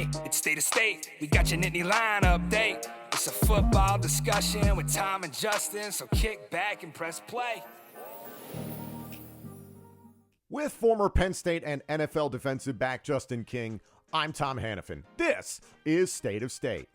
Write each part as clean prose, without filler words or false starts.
Hey, it's State of State. We got your Nittany Line update. It's a football discussion with Tom and Justin, so kick back and press play. With former Penn State and NFL defensive back Justin King, I'm Tom Hannafin. This is State of State.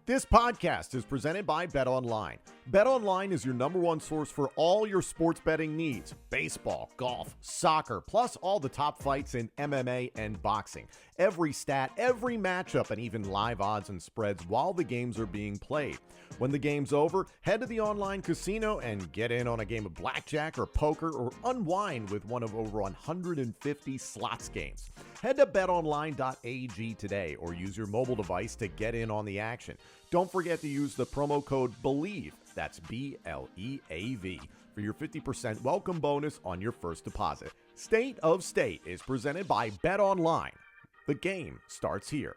This podcast is presented by BetOnline. BetOnline is your number one source for all your sports betting needs. Baseball, golf, soccer, plus all the top fights in MMA and boxing. Every stat, every matchup, and even live odds and spreads while the games are being played. When the game's over, head to the online casino and get in on a game of blackjack or poker or unwind with one of over 150 slots games. Head to betonline.ag today or use your mobile device to get in on the action. Don't forget to use the promo code BELIEVE, that's B-L-E-A-V, for your 50% welcome bonus on your first deposit. State of State is presented by BetOnline. The game starts here.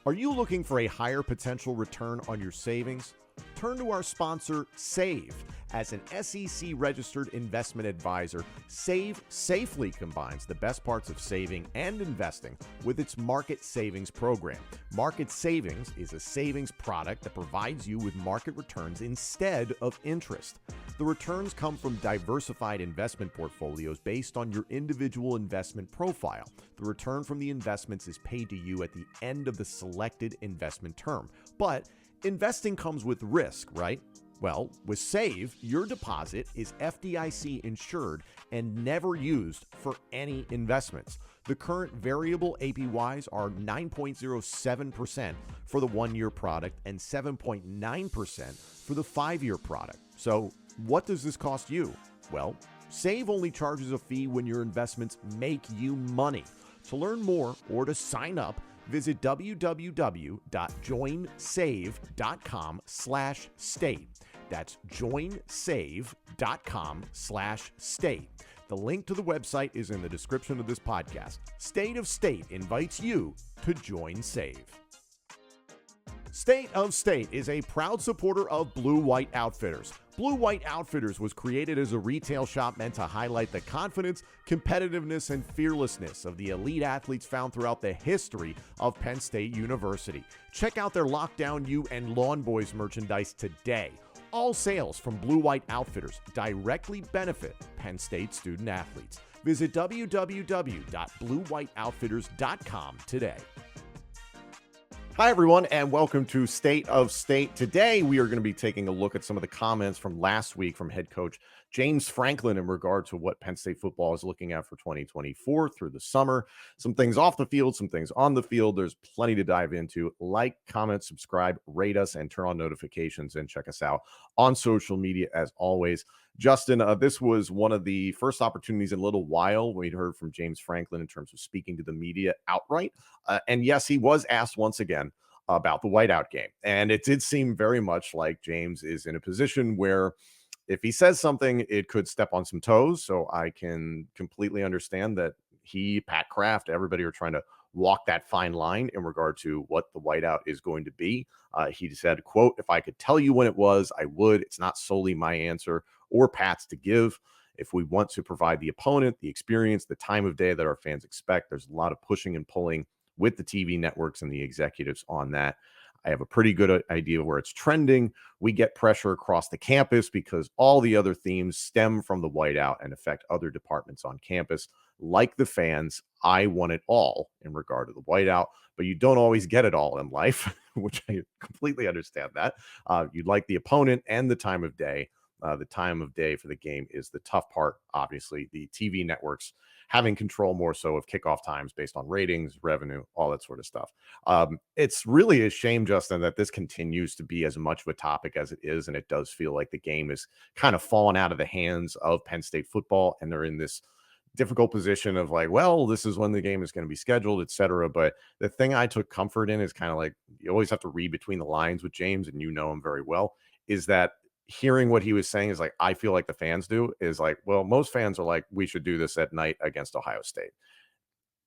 Are you looking for a higher potential return on your savings? Turn to our sponsor, Save. As an SEC-registered investment advisor, Save safely combines the best parts of saving and investing with its Market Savings program. Market Savings is a savings product that provides you with market returns instead of interest. The returns come from diversified investment portfolios based on your individual investment profile. The return from the investments is paid to you at the end of the selected investment term. But investing comes with risk, right? Well, with Save, your deposit is FDIC insured and never used for any investments. The current variable APYs are 9.07% for the one-year product and 7.9% for the five-year product. So what does this cost you? Well, Save only charges a fee when your investments make you money. To learn more or to sign up, visit www.joinsave.com/state. That's joinsave.com/state. The link to the website is in the description of this podcast. State of State invites you to join Save. State of State is a proud supporter of Blue White Outfitters. Blue White Outfitters was created as a retail shop meant to highlight the confidence, competitiveness, and fearlessness of the elite athletes found throughout the history of Penn State University. Check out their Lockdown U and Lawn Boys merchandise today. All sales from Blue White Outfitters directly benefit Penn State student athletes. Visit www.bluewhiteoutfitters.com today. Hi, everyone, and welcome to State of State. Today, we are going to be taking a look at some of the comments from last week from head coach James Franklin in regard to what Penn State football is looking at for 2024 through the summer. Some things off the field, some things on the field. There's plenty to dive into. Like, comment, subscribe, rate us, and turn on notifications, and check us out on social media as always. Justin, this was one of the first opportunities in a little while we'd heard from James Franklin in terms of speaking to the media outright. And yes, he was asked once again about the whiteout game. And it did seem very much like James is in a position where if he says something, it could step on some toes. So I can completely understand that he, Pat Kraft, everybody are trying to walk that fine line in regard to what the whiteout is going to be. He said, quote, "If I could tell you when it was, I would. It's not solely my answer or Pat's to give. If we want to provide the opponent, the experience, the time of day that our fans expect, there's a lot of pushing and pulling with the TV networks and the executives on that. I have a pretty good idea of where it's trending. We get pressure across the campus because all the other themes stem from the whiteout and affect other departments on campus. Like the fans, I want it all in regard to the whiteout, but you don't always get it all in life," which I completely understand that. You'd like the opponent and the time of day. The time of day for the game is the tough part. Obviously, the TV networks having control more so of kickoff times based on ratings, revenue, all that sort of stuff. It's really a shame, Justin, that this continues to be as much of a topic as it is. And it does feel like the game is kind of fallen out of the hands of Penn State football. And they're in this difficult position of like, well, this is when the game is going to be scheduled, et cetera. But the thing I took comfort in is kind of like, you always have to read between the lines with James, and you know him very well, is that hearing what he was saying is like, I feel like the fans do, is like, well, most fans are like, we should do this at night against Ohio State.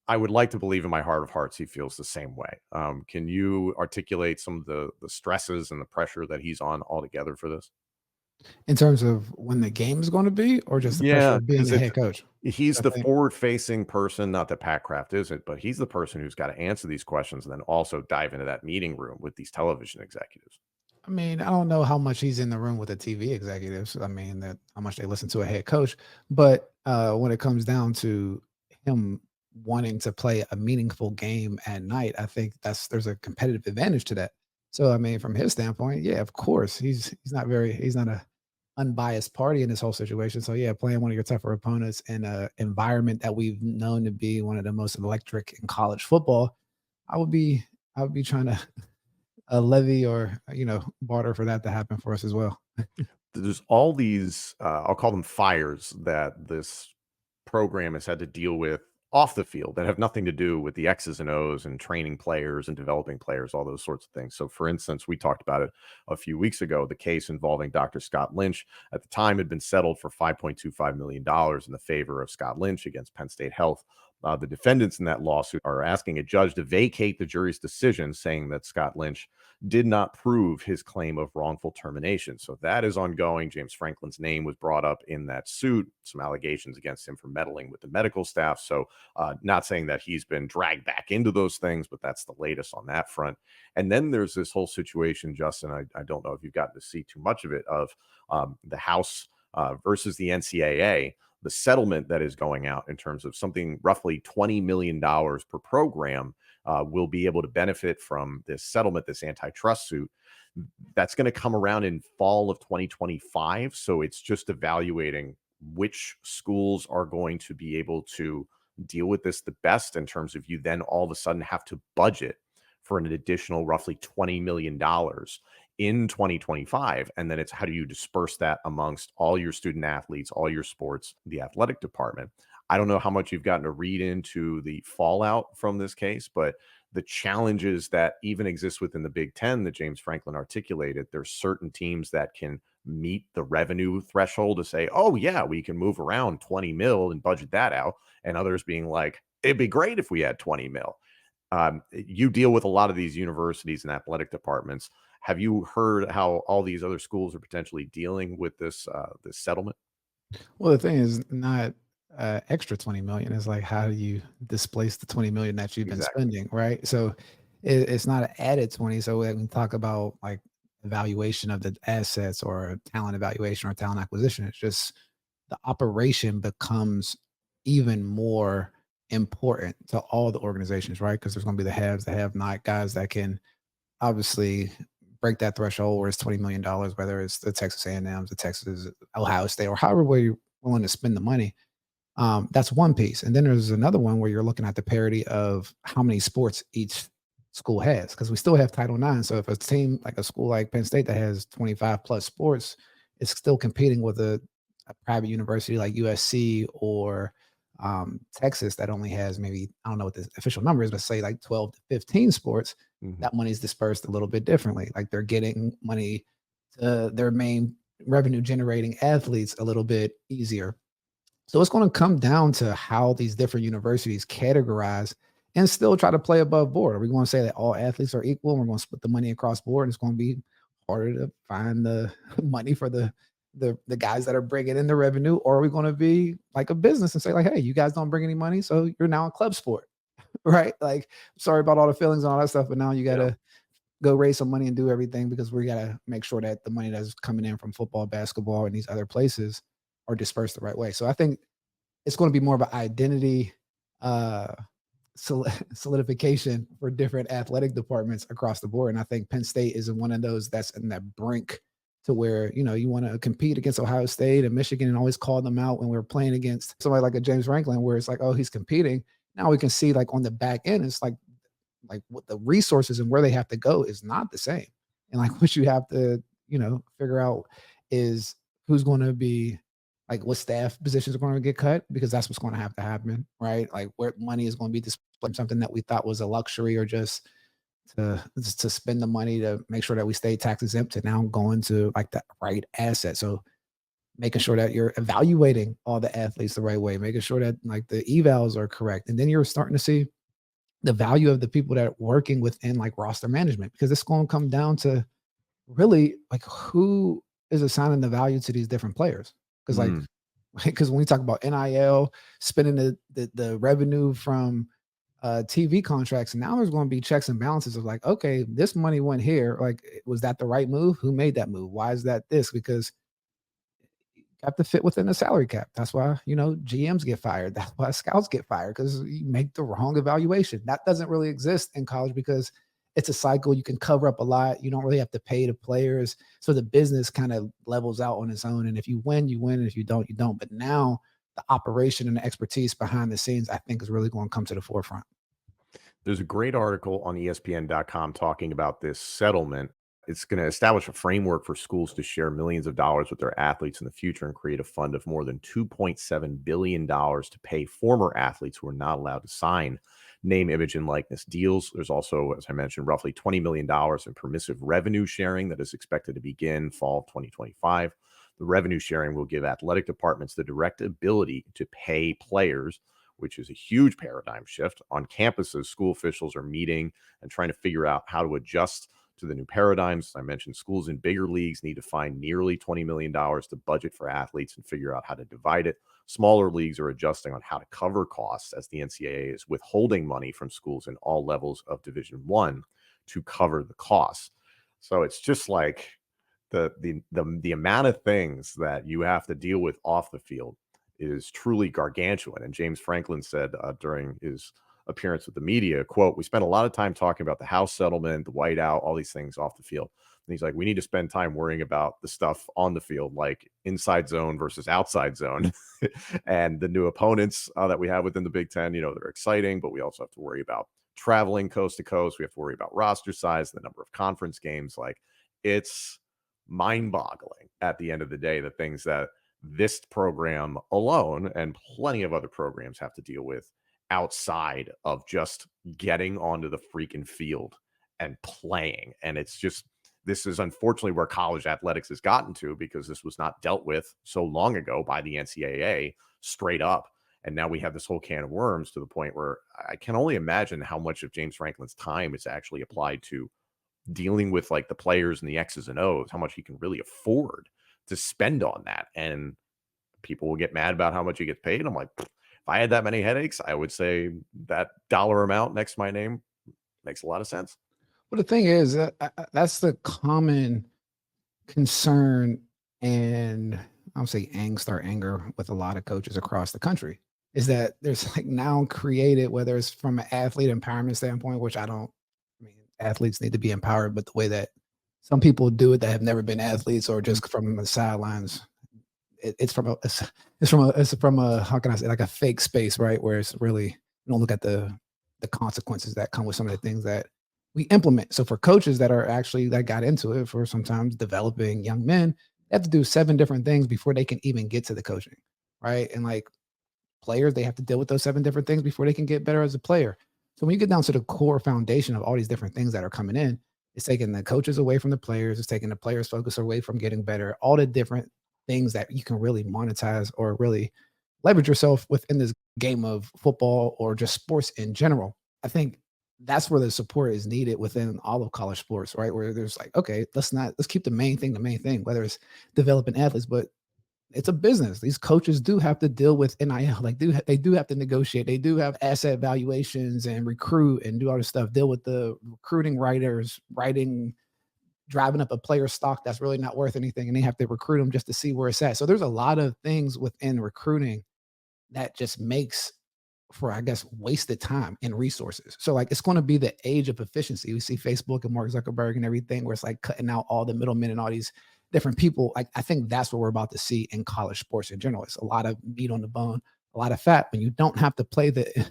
I would like to believe in my heart of hearts he feels the same way. Can you articulate some of the stresses and the pressure that he's on altogether for this? In terms of when the game is going to be, or just the pressure Yeah, of being because the head coach? he's I the think. forward-facing person, not that Pat Kraft isn't, but he's the person who's got to answer these questions and then also dive into that meeting room with these television executives. I mean, I don't know how much he's in the room with the TV executives. I mean, that how much they listen to a head coach. But when it comes down to him wanting to play a meaningful game at night, I think there's a competitive advantage to that. So I mean, from his standpoint, yeah, of course, he's not a unbiased party in this whole situation. So yeah, playing one of your tougher opponents in a environment that we've known to be one of the most electric in college football, I would be I would be trying to a levy or, barter for that to happen for us as well. There's all these, I'll call them fires that this program has had to deal with off the field that have nothing to do with the X's and O's and training players and developing players, all those sorts of things. So, for instance, we talked about it a few weeks ago. The case involving Dr. Scott Lynch at the time had been settled for $5.25 million in the favor of Scott Lynch against Penn State Health. The defendants in that lawsuit are asking a judge to vacate the jury's decision, saying that Scott Lynch did not prove his claim of wrongful termination. So that is ongoing. James Franklin's name was brought up in that suit, some allegations against him for meddling with the medical staff. So, not saying that he's been dragged back into those things, but that's the latest on that front. And then there's this whole situation, Justin. I don't know if you've gotten to see too much of it, of the House versus the NCAA. The settlement that is going out in terms of something roughly $20 million per program will be able to benefit from this settlement, this antitrust suit. That's going to come around in fall of 2025. So it's just evaluating which schools are going to be able to deal with this the best, in terms of you then all of a sudden have to budget for an additional roughly $20 million in 2025. And then it's how do you disperse that amongst all your student athletes, all your sports, the athletic department. I don't know how much you've gotten to read into the fallout from this case, but the challenges that even exist within the Big Ten that James Franklin articulated, there's certain teams that can meet the revenue threshold to say, oh, yeah, we can move around 20 mil and budget that out. And others being like, it'd be great if we had 20 mil. You deal with a lot of these universities and athletic departments. Have you heard how all these other schools are potentially dealing with this settlement? Well, the thing is not extra 20 million. It's like, how do you displace the 20 million that you've been Exactly. spending, right? So it's not an added 20. So when we talk about like evaluation of the assets or talent evaluation or talent acquisition, it's just the operation becomes even more important to all the organizations, right? Because there's going to be the haves, the have not guys that can obviously break that threshold where it's $20 million, whether it's the Texas A&M's, the Texas Ohio State, or however way you're willing to spend the money. That's one piece. And then there's another one where you're looking at the parity of how many sports each school has, because we still have Title IX. So if a team like a school like Penn State that has 25 plus sports is still competing with a private university like USC or Texas that only has maybe, I don't know what the official number is, but say like 12 to 15 sports, Mhm. that money is dispersed a little bit differently. Like they're getting money to their main revenue generating athletes a little bit easier. So it's going to come down to how these different universities categorize and still try to play above board. Are we going to say that all athletes are equal and we're going to split the money across board? And it's going to be harder to find the money for the guys that are bringing in the revenue, or are we going to be like a business and say like, hey, you guys don't bring any money, so you're now a club sport, right? Like, sorry about all the feelings and all that stuff, but now you got Yeah. to go raise some money and do everything because we got to make sure that the money that's coming in from football, basketball, and these other places are dispersed the right way. So I think it's going to be more of an identity uh, solidification for different athletic departments across the board. And I think Penn State is one of those that's in that brink to where, you want to compete against Ohio State and Michigan and always call them out when we're playing against somebody like a James Franklin, where it's like, oh, he's competing. Now we can see like on the back end, it's like what the resources and where they have to go is not the same. And like what you have to, figure out is who's going to be like what staff positions are going to get cut, because that's what's going to have to happen, right? Like where money is going to be displayed, something that we thought was a luxury or just to spend the money to make sure that we stay tax exempt, to now going to like the right asset. So making sure that you're evaluating all the athletes the right way, making sure that like the evals are correct. And then you're starting to see the value of the people that are working within like roster management, because it's going to come down to really like who is assigning the value to these different players. Because Mm. because when we talk about NIL, spending the revenue from TV contracts, now there's going to be checks and balances of like, okay, this money went here. Like, was that the right move? Who made that move? Why is that this? Because you have to fit within the salary cap. That's why, GMs get fired. That's why scouts get fired because you make the wrong evaluation. That doesn't really exist in college because it's a cycle. You can cover up a lot. You don't really have to pay the players. So the business kind of levels out on its own. And if you win, you win. And if you don't, you don't. But now the operation and the expertise behind the scenes, I think, is really going to come to the forefront. There's a great article on ESPN.com talking about this settlement. It's going to establish a framework for schools to share millions of dollars with their athletes in the future and create a fund of more than $2.7 billion to pay former athletes who are not allowed to sign name, image, and likeness deals. There's also, as I mentioned, roughly $20 million in permissive revenue sharing that is expected to begin fall of 2025. The revenue sharing will give athletic departments the direct ability to pay players, which is a huge paradigm shift. On campuses, school officials are meeting and trying to figure out how to adjust to the new paradigms. I mentioned schools in bigger leagues need to find nearly $20 million to budget for athletes and figure out how to divide it. Smaller leagues are adjusting on how to cover costs as the NCAA is withholding money from schools in all levels of Division I to cover the costs. So it's just like the amount of things that you have to deal with off the field is truly gargantuan. And James Franklin said during his appearance with the media, quote, "We spent a lot of time talking about the House settlement, the whiteout, all these things off the field." And he's like, we need to spend time worrying about the stuff on the field, like inside zone versus outside zone and the new opponents that we have within the Big Ten. They're exciting, but we also have to worry about traveling coast to coast. We have to worry about roster size, the number of conference games. Like, it's mind-boggling at the end of the day, the things that this program alone and plenty of other programs have to deal with outside of just getting onto the freaking field and playing. And it's just, this is unfortunately where college athletics has gotten to, because this was not dealt with so long ago by the NCAA straight up. And now we have this whole can of worms, to the point where I can only imagine how much of James Franklin's time is actually applied to dealing with like the players and the X's and O's, how much he can really afford to spend on that. And people will get mad about how much he gets paid. I'm like, if I had that many headaches, I would say that dollar amount next to my name makes a lot of sense. Well, the thing is, that's the common concern, and I'll say angst or anger with a lot of coaches across the country, is that there's like now created, whether it's from an athlete empowerment standpoint, which I mean, athletes need to be empowered, but the way that some people do it that have never been athletes or just from the sidelines, it's from a how can I say, like a fake space, right? Where it's really, you don't look at the consequences that come with some of the things that we implement. So for coaches that are actually that got into it, for sometimes developing young men, they have to do 7 different things before they can even get to the coaching, right? And like players, they have to deal with those 7 different things before they can get better as a player. So when you get down to the core foundation of all these different things that are coming in, it's taking the coaches away from the players, it's taking the players' focus away from getting better, all the different things that you can really monetize or really leverage yourself within this game of football or just sports in general. I think that's where the support is needed within all of college sports, right? Where there's like, okay, let's keep the main thing, whether it's developing athletes, but it's a business. These coaches do have to deal with NIL. Like, they do have to negotiate. They do have asset valuations and recruit and do all this stuff. Deal with the recruiting writers, driving up a player stock that's really not worth anything, and they have to recruit them just to see where it's at. So there's a lot of things within recruiting that just makes for, I guess, wasted time and resources. So like, it's going to be the age of efficiency. We see Facebook and Mark Zuckerberg and everything, where it's like cutting out all the middlemen and all these different people. Like, I think that's what we're about to see in college sports in general. It's a lot of meat on the bone, a lot of fat. When you don't have to play the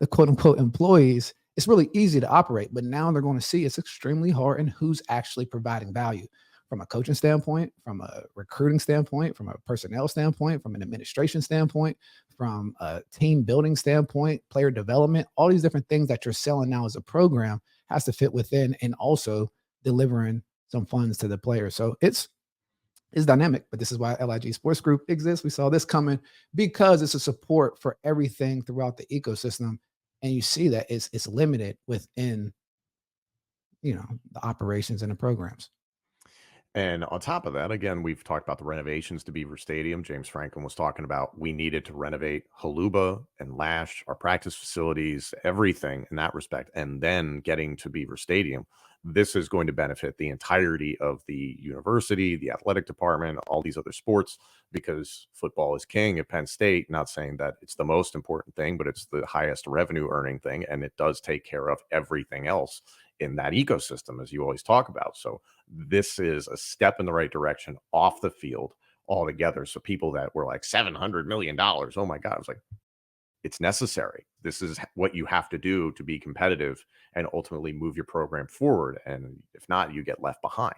quote unquote employees, it's really easy to operate. But now they're going to see it's extremely hard, and who's actually providing value from a coaching standpoint, from a recruiting standpoint, from a personnel standpoint, from an administration standpoint, from a team building standpoint, player development, all these different things that you're selling now as a program has to fit within, and also delivering some funds to the players. So it's dynamic, but this is why LIG Sports Group exists. We saw this coming because it's a support for everything throughout the ecosystem. And you see that it's limited within, the operations and the programs. And on top of that, again, we've talked about the renovations to Beaver Stadium. James Franklin was talking about we needed to renovate Haluba and Lash, our practice facilities, everything in that respect. And then getting to Beaver Stadium, this is going to benefit the entirety of the university, the athletic department, all these other sports, because football is king at Penn State. Not saying that it's the most important thing, but it's the highest revenue earning thing. And it does take care of everything else in that ecosystem, as you always talk about. So this is a step in the right direction off the field altogether. So people that were like $700 million, oh my God, I was like, it's necessary. This is what you have to do to be competitive and ultimately move your program forward. And if not, you get left behind.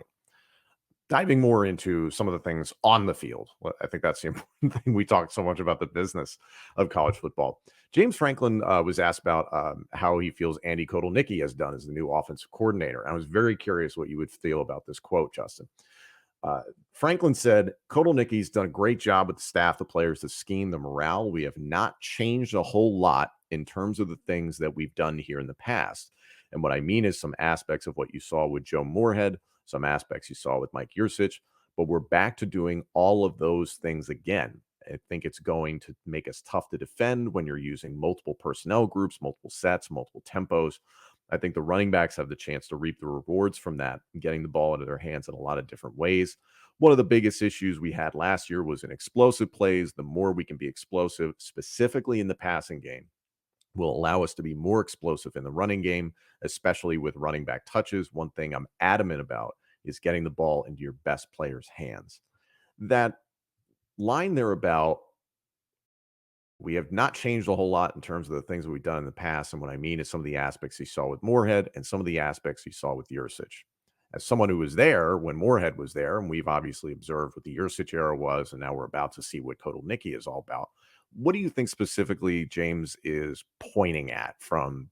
Diving more into some of the things on the field, I think that's the important thing. We talked so much about the business of college football. James Franklin was asked about how he feels Andy Kotelnicki has done as the new offensive coordinator. I was very curious what you would feel about this quote, Justin. Franklin said, Kotelnicki's done a great job with the staff, the players, the scheme, the morale. We have not changed a whole lot in terms of the things that we've done here in the past. And what I mean is some aspects of what you saw with Joe Moorhead, some aspects you saw with Mike Yurcich, but we're back to doing all of those things again. I think it's going to make us tough to defend when you're using multiple personnel groups, multiple sets, multiple tempos. I think the running backs have the chance to reap the rewards from that, getting the ball into their hands in a lot of different ways. One of the biggest issues we had last year was in explosive plays. The more we can be explosive, specifically in the passing game, will allow us to be more explosive in the running game, especially with running back touches. One thing I'm adamant about is getting the ball into your best player's hands. That line there about we have not changed a whole lot in terms of the things that we've done in the past. And what I mean is some of the aspects you saw with Moorhead and some of the aspects you saw with Yurcich. As someone who was there when Moorhead was there, and we've obviously observed what the Yurcich era was, and now we're about to see what Kotelnicki is all about. What do you think specifically James is pointing at from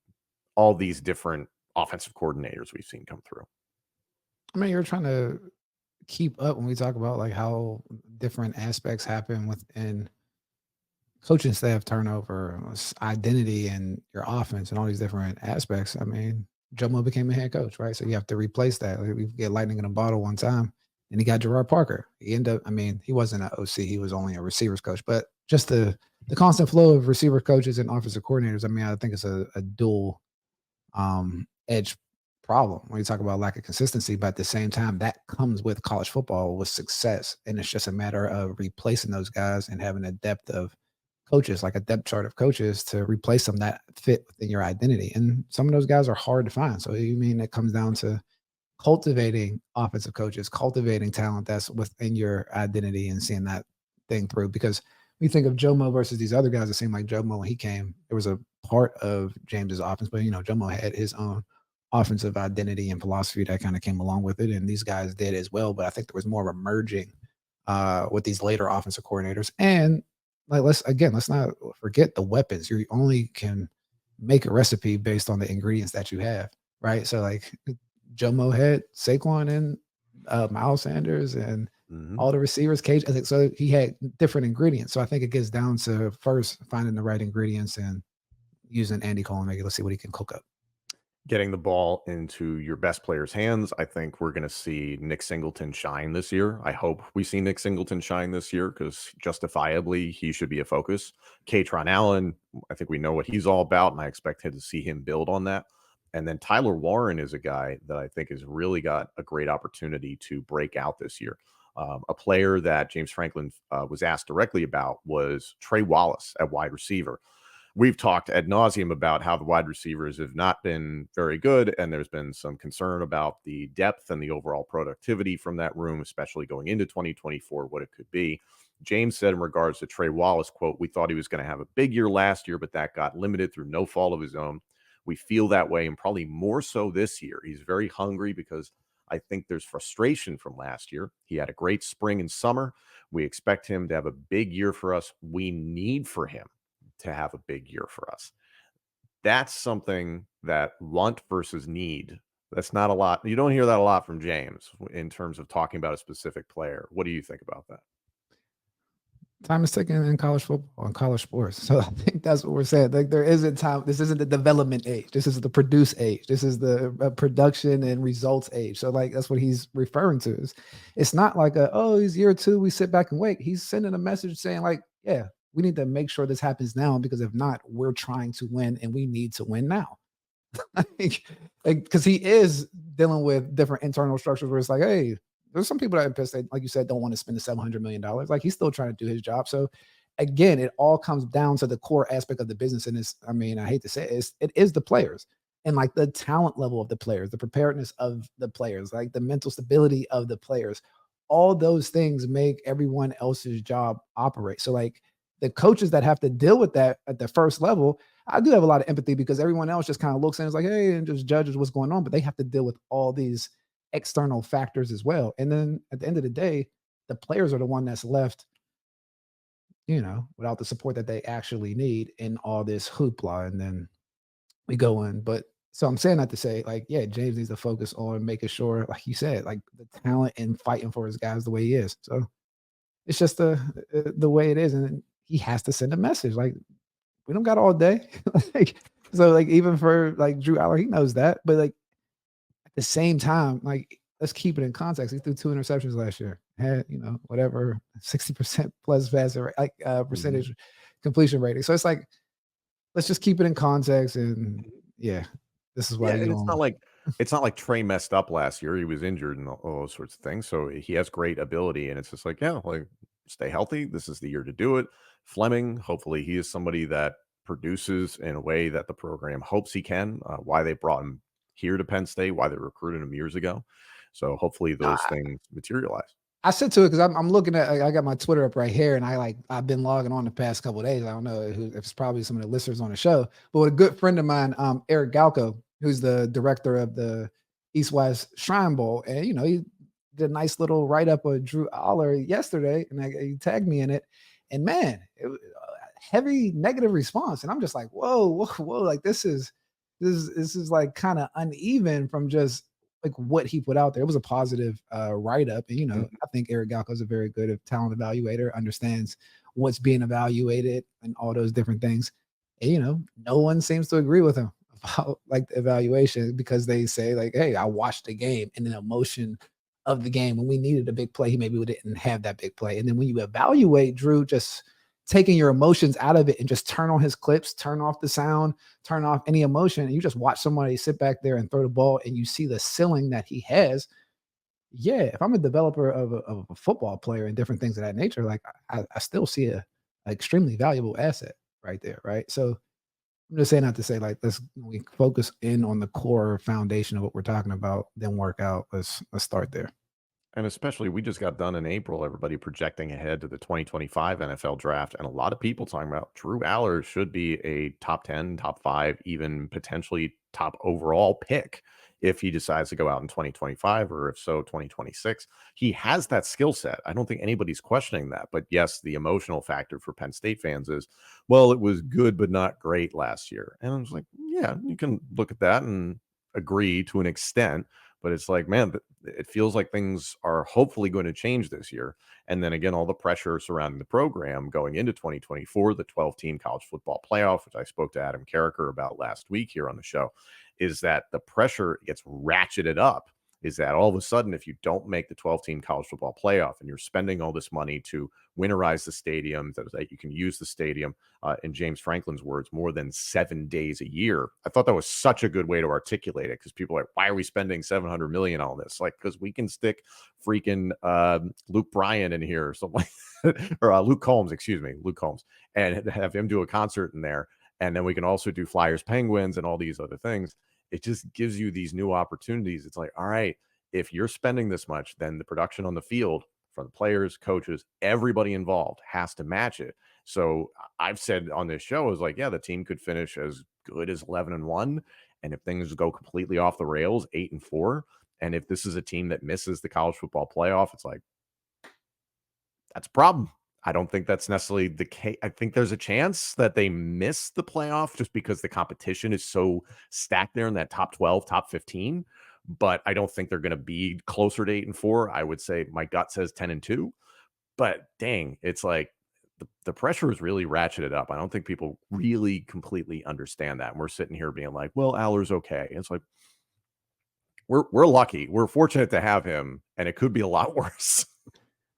all these different offensive coordinators we've seen come through? I mean, you're trying to keep up when we talk about like how different aspects happen within coaching staff turnover, identity, and your offense, and all these different aspects. I mean, Jomo became a head coach, right? So you have to replace that. Like, we get lightning in a bottle one time, and he got Gerard Parker. He ended up, I mean, he wasn't an OC; he was only a receivers coach. But just the constant flow of receiver coaches and offensive coordinators. I mean, I think it's a dual edge problem when you talk about lack of consistency. But at the same time, that comes with college football with success, and it's just a matter of replacing those guys and having a depth of coaches, like a depth chart of coaches to replace them that fit within your identity. And some of those guys are hard to find. So you mean it comes down to cultivating offensive coaches, cultivating talent that's within your identity and seeing that thing through. Because we think of Jomo versus these other guys, it seemed like Jomo, when he came, there was a part of James's offense, but Jomo had his own offensive identity and philosophy that kind of came along with it. And these guys did as well. But I think there was more of a merging with these later offensive coordinators. And like, let's not forget the weapons. You only can make a recipe based on the ingredients that you have, right? So like Jomo had Saquon and Miles Sanders and all the receivers. Cage. I think so. He had different ingredients. So I think it gets down to first finding the right ingredients and using Andy Kotelnicki. Let's see what he can cook up. Getting the ball into your best player's hands. I think we're going to see Nick Singleton shine this year. I hope we see Nick Singleton shine this year because justifiably he should be a focus. Katron Allen, I think we know what he's all about, and I expect to see him build on that. And then Tyler Warren is a guy that I think has really got a great opportunity to break out this year. A player that James Franklin was asked directly about was Trey Wallace at wide receiver. We've talked ad nauseum about how the wide receivers have not been very good, and there's been some concern about the depth and the overall productivity from that room, especially going into 2024, what it could be. James said in regards to Trey Wallace, quote, "We thought he was going to have a big year last year, but that got limited through no fault of his own. We feel that way, and probably more so this year. He's very hungry because I think there's frustration from last year. He had a great spring and summer. We expect him to have a big year for us. We need for him to have a big year for us." That's something that want versus need. That's not a lot. You don't hear that a lot from James in terms of talking about a specific player. What do you think about that? Time is ticking in college football and college sports. So I think that's what we're saying. Like there isn't time. This isn't the development age. This is the produce age. This is the production and results age. So like that's what he's referring to. It's not like he's year two. We sit back and wait. He's sending a message saying like, yeah, we need to make sure this happens now because if not, we're trying to win and we need to win now. I think because he is dealing with different internal structures where it's like, hey, there's some people that in Penn State, like you said, don't want to spend the $700 million. Like he's still trying to do his job. So again, it all comes down to the core aspect of the business. And it's, I mean, I hate to say it is the players and like the talent level of the players, the preparedness of the players, like the mental stability of the players. All those things make everyone else's job operate. So like the coaches that have to deal with that at the first level, I do have a lot of empathy because everyone else just kind of looks and is like, hey, and just judges what's going on, but they have to deal with all these external factors as well. And then at the end of the day, the players are the one that's left, without the support that they actually need in all this hoopla. And then we go in. But so I'm saying that to say, like, yeah, James needs to focus on making sure, like you said, like the talent and fighting for his guys the way he is. So it's just the way it is. And he has to send a message. Like, we don't got all day. Like, so like even for like Drew Aller, he knows that. But like at the same time, like let's keep it in context. He threw 2 interceptions last year. Had, whatever 60% plus passer percentage completion rating. So it's like, let's just keep it in context. And yeah, this is why And it's not like Trey messed up last year. He was injured and all those sorts of things. So he has great ability. And it's just like, yeah, like stay healthy. This is the year to do it. Fleming, hopefully he is somebody that produces in a way that the program hopes he can. Why they brought him here to Penn State, why they recruited him years ago. So hopefully no, those things materialize. I said to it because I'm looking at, I got my Twitter up right here, and I've been logging on the past couple of days. I don't know if it's probably some of the listeners on the show, but with a good friend of mine, Eric Galco, who's the director of the East West Shrine Bowl, and he did a nice little write up of Drew Aller yesterday, and he tagged me in it, and man, it was a heavy negative response, and I'm just like, whoa, like this is like kind of uneven from just like what he put out there. It was a positive write up, and I think Eric Galco is a very good talent evaluator, understands what's being evaluated and all those different things. And no one seems to agree with him about like the evaluation because they say like, "Hey, I watched the game and the emotion of the game when we needed a big play. He maybe didn't have that big play." And then when you evaluate Drew, just taking your emotions out of it and just turn on his clips, turn off the sound, turn off any emotion, and you just watch somebody sit back there and throw the ball and you see the ceiling that he has. Yeah, if I'm a developer of a football player and different things of that nature, like I still see a extremely valuable asset right there, right? So I'm just saying that to say like we focus in on the core foundation of what we're talking about, then work out. Let's start there. And especially, we just got done in April, everybody projecting ahead to the 2025 NFL draft. And a lot of people talking about Drew Aller should be a top 10, top 5, even potentially top overall pick if he decides to go out in 2025 or if so, 2026. He has that skill set. I don't think anybody's questioning that. But yes, the emotional factor for Penn State fans is, well, it was good, but not great last year. And I was like, yeah, you can look at that and agree to an extent. But it's like, man, it feels like things are hopefully going to change this year. And then again, all the pressure surrounding the program going into 2024, the 12-team college football playoff, which I spoke to Adam Carricker about last week here on the show, is that the pressure gets ratcheted up. Is that all of a sudden, if you don't make the 12-team college football playoff and you're spending all this money to winterize the stadium, that you can use the stadium, in James Franklin's words, more than 7 days a year. I thought that was such a good way to articulate it because people are like, why are we spending $700 million on this? Like, because we can stick freaking Luke Bryan in here or something like that, or Luke Combs, and have him do a concert in there. And then we can also do Flyers Penguins and all these other things. It just gives you these new opportunities. It's like, all right, if you're spending this much, then the production on the field from the players, coaches, everybody involved has to match it. So I've said on this show is like, yeah, the team could finish as good as 11-1. And if things go completely off the rails, 8-4. And if this is a team that misses the college football playoff, it's like, that's a problem. I don't think that's necessarily the case. I think there's a chance that they miss the playoff just because the competition is so stacked there in that top 12, top 15. But I don't think they're going to be closer to 8-4. I would say my gut says 10-2. But dang, it's like the pressure is really ratcheted up. I don't think people really completely understand that. And we're sitting here being like, well, Aller's okay. It's like, we're lucky. We're fortunate to have him, and it could be a lot worse.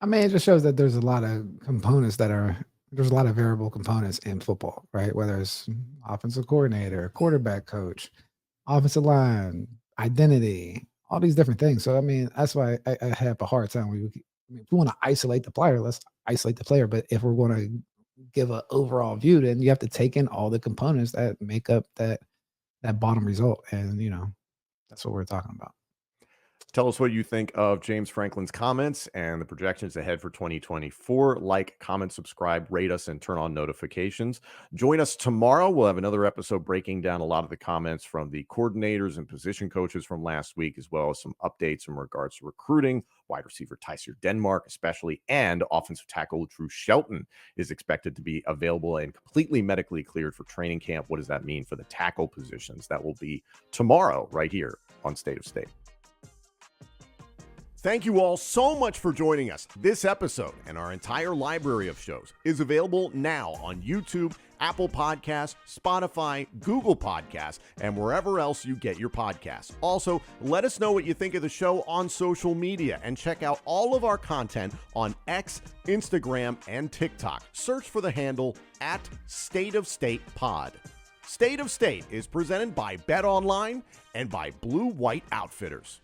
I mean, it just shows that there's a lot of components there's a lot of variable components in football, right? Whether it's offensive coordinator, quarterback coach, offensive line, identity, all these different things. So, I mean, that's why I have a hard time. If we want to isolate the player, let's isolate the player. But if we're going to give an overall view, then you have to take in all the components that make up that bottom result. And, that's what we're talking about. Tell us what you think of James Franklin's comments and the projections ahead for 2024. Like, comment, subscribe, rate us, and turn on notifications. Join us tomorrow. We'll have another episode breaking down a lot of the comments from the coordinators and position coaches from last week, as well as some updates in regards to recruiting. Wide receiver Tyser Denmark, especially, and offensive tackle Drew Shelton is expected to be available and completely medically cleared for training camp. What does that mean for the tackle positions? That will be tomorrow right here on State of State. Thank you all so much for joining us. This episode and our entire library of shows is available now on YouTube, Apple Podcasts, Spotify, Google Podcasts, and wherever else you get your podcasts. Also, let us know what you think of the show on social media and check out all of our content on X, Instagram, and TikTok. Search for the handle @StateOfStatePod. State of State is presented by Bet Online and by Blue White Outfitters.